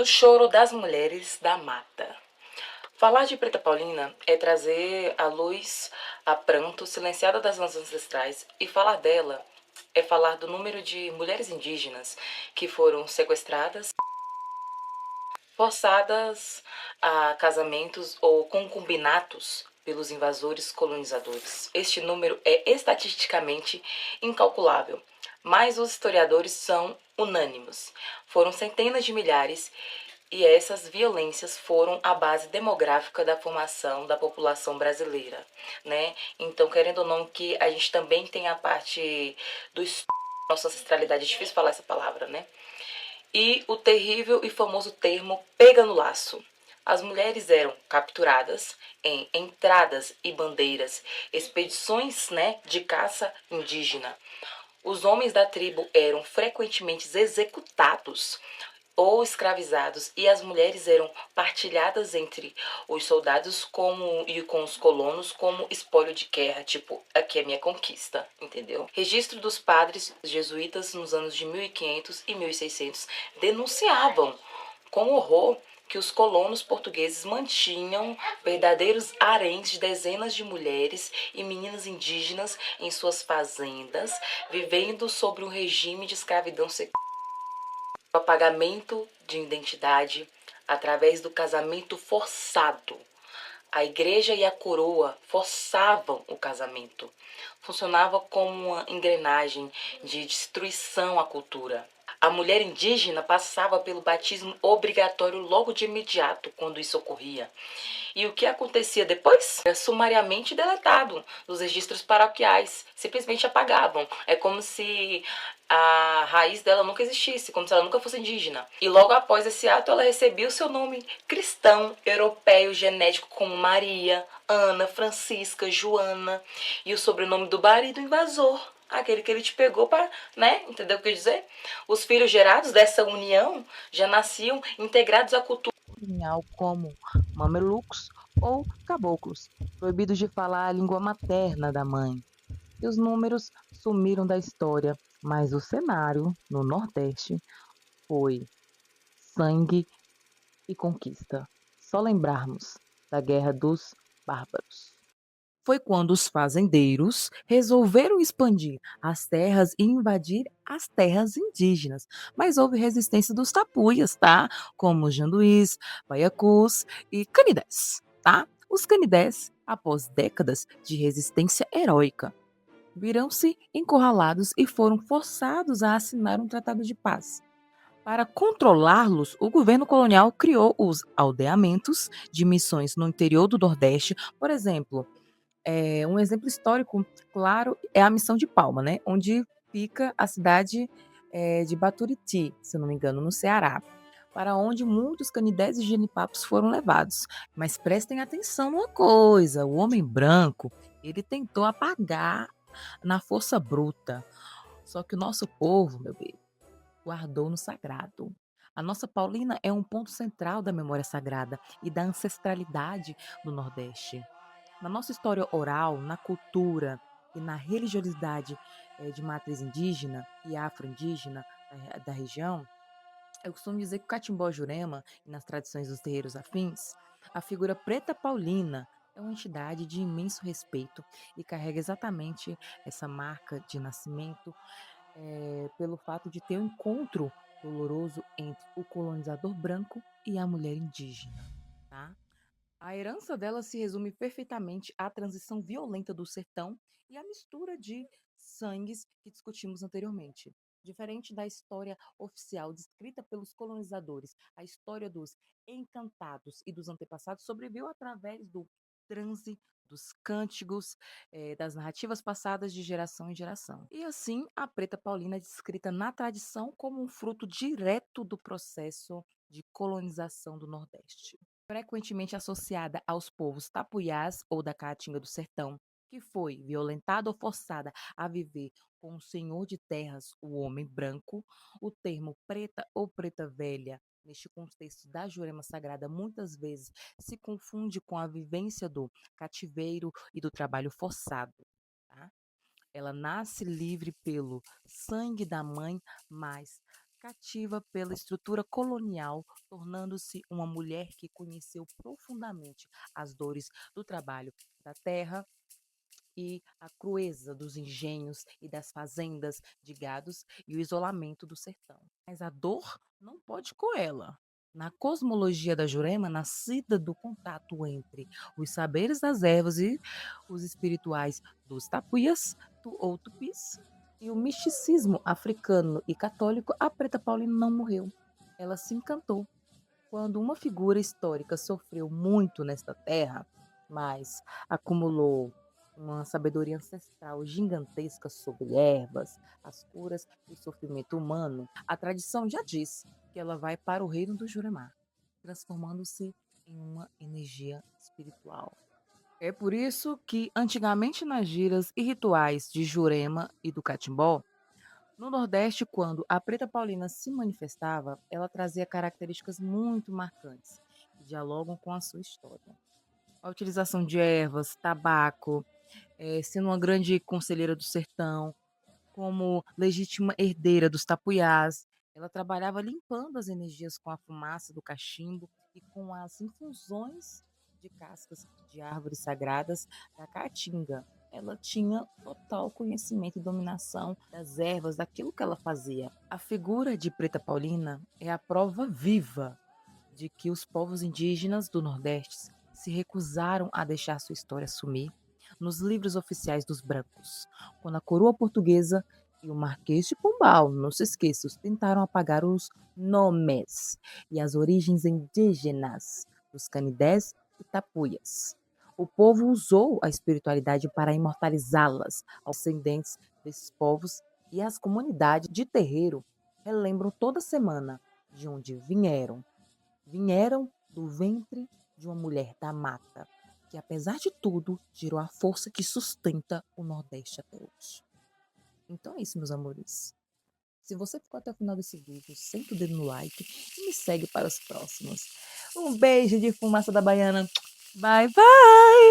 O choro das mulheres da mata. Falar de Preta Paulina é trazer à luz a pranto silenciada das nossas ancestrais, e falar dela é falar do número de mulheres indígenas que foram sequestradas, forçadas a casamentos ou concubinatos pelos invasores colonizadores. Este número é estatisticamente incalculável, mas os historiadores são unânimes. Foram centenas de milhares, e essas violências foram a base demográfica da formação da população brasileira, né? Então, querendo ou não, que a gente também tem a parte do nossa ancestralidade, é difícil falar essa palavra, né? E o terrível e famoso termo pega no laço. As mulheres eram capturadas em entradas e bandeiras, expedições, né, de caça indígena. Os homens da tribo eram frequentemente executados ou escravizados, e as mulheres eram partilhadas entre os soldados e com os colonos como espólio de guerra, tipo, aqui é minha conquista, entendeu? Registro dos padres jesuítas nos anos de 1500 e 1600 denunciavam com horror que os colonos portugueses mantinham verdadeiros haréns de dezenas de mulheres e meninas indígenas em suas fazendas, vivendo sob um regime de escravidão sexual, o apagamento de identidade através do casamento forçado. A igreja e a coroa forçavam o casamento. Funcionava como uma engrenagem de destruição à cultura. A mulher indígena passava pelo batismo obrigatório logo de imediato quando isso ocorria. E o que acontecia depois? Era sumariamente deletado dos registros paroquiais. Simplesmente apagavam. É como se a raiz dela nunca existisse, como se ela nunca fosse indígena. E logo após esse ato, ela recebia o seu nome cristão, europeu, genético, como Maria, Ana, Francisca, Joana. E o sobrenome do marido invasor. Aquele que ele te pegou para, né? Entendeu o que eu quis dizer? Os filhos gerados dessa união já nasciam integrados à cultura Colonial como mamelucos ou caboclos, proibidos de falar a língua materna da mãe. E os números sumiram da história, mas o cenário no Nordeste foi sangue e conquista. Só lembrarmos da Guerra dos Bárbaros. Foi quando os fazendeiros resolveram expandir as terras e invadir as terras indígenas. Mas houve resistência dos tapuias, tá? Como os janduís, baiacus e canidés, tá? Os canidés, após décadas de resistência heróica, viram-se encurralados e foram forçados a assinar um tratado de paz. Para controlá-los, o governo colonial criou os aldeamentos de missões no interior do Nordeste, por exemplo, um exemplo histórico, claro, é a Missão de Palma, né, onde fica a cidade, de Baturiti, se eu não me engano, no Ceará, para onde muitos canidés e genipapos foram levados. Mas prestem atenção numa coisa, o homem branco, ele tentou apagar na força bruta, só que o nosso povo, meu bem, guardou no sagrado. A nossa Paulina é um ponto central da memória sagrada e da ancestralidade do Nordeste. Na nossa história oral, na cultura e na religiosidade de matriz indígena e afro-indígena da região, eu costumo dizer que o Catimbó Jurema, e nas tradições dos terreiros afins, a figura preta paulina é uma entidade de imenso respeito e carrega exatamente essa marca de nascimento pelo fato de ter um encontro doloroso entre o colonizador branco e a mulher indígena. Tá? A herança dela se resume perfeitamente à transição violenta do sertão e à mistura de sangues que discutimos anteriormente. Diferente da história oficial descrita pelos colonizadores, a história dos encantados e dos antepassados sobreviveu através do transe, dos cânticos, das narrativas passadas de geração em geração. E assim, a Preta Paulina é descrita na tradição como um fruto direto do processo de colonização do Nordeste, frequentemente associada aos povos tapuiás ou da Caatinga do Sertão, que foi violentada ou forçada a viver com o senhor de terras, o homem branco. O termo preta ou preta velha, neste contexto da Jurema Sagrada, muitas vezes se confunde com a vivência do cativeiro e do trabalho forçado. Tá? Ela nasce livre pelo sangue da mãe, mas cativa pela estrutura colonial, tornando-se uma mulher que conheceu profundamente as dores do trabalho da terra e a crueza dos engenhos e das fazendas de gados e o isolamento do sertão. Mas a dor não pode com ela. Na cosmologia da Jurema, nascida do contato entre os saberes das ervas e os espirituais dos tapuias ou tupis, e o misticismo africano e católico, a Preta Paulina não morreu. Ela se encantou quando uma figura histórica sofreu muito nesta terra, mas acumulou uma sabedoria ancestral gigantesca sobre ervas, as curas e o sofrimento humano, a tradição já diz que ela vai para o reino do Juremar, transformando-se em uma energia espiritual. É por isso que, antigamente nas giras e rituais de Jurema e do Catimbó, no Nordeste, quando a Preta Paulina se manifestava, ela trazia características muito marcantes que dialogam com a sua história. A utilização de ervas, tabaco, sendo uma grande conselheira do sertão, como legítima herdeira dos tapuiás, ela trabalhava limpando as energias com a fumaça do cachimbo e com as infusões de cascas de árvores sagradas da caatinga. Ela tinha total conhecimento e dominação das ervas, daquilo que ela fazia. A figura de Preta Paulina é a prova viva de que os povos indígenas do Nordeste se recusaram a deixar sua história sumir nos livros oficiais dos brancos, quando a coroa portuguesa e o Marquês de Pombal, não se esqueça, tentaram apagar os nomes e as origens indígenas dos canidés e tapuias. O povo usou a espiritualidade para imortalizá-las aos descendentes desses povos, e as comunidades de terreiro relembram toda semana de onde vieram do ventre de uma mulher da mata, que apesar de tudo, gerou a força que sustenta o Nordeste até hoje. Então é isso, meus amores. Se você ficou até o final desse vídeo, senta o dedo no like e me segue para os próximos. Um beijo de fumaça da baiana. Bye, bye!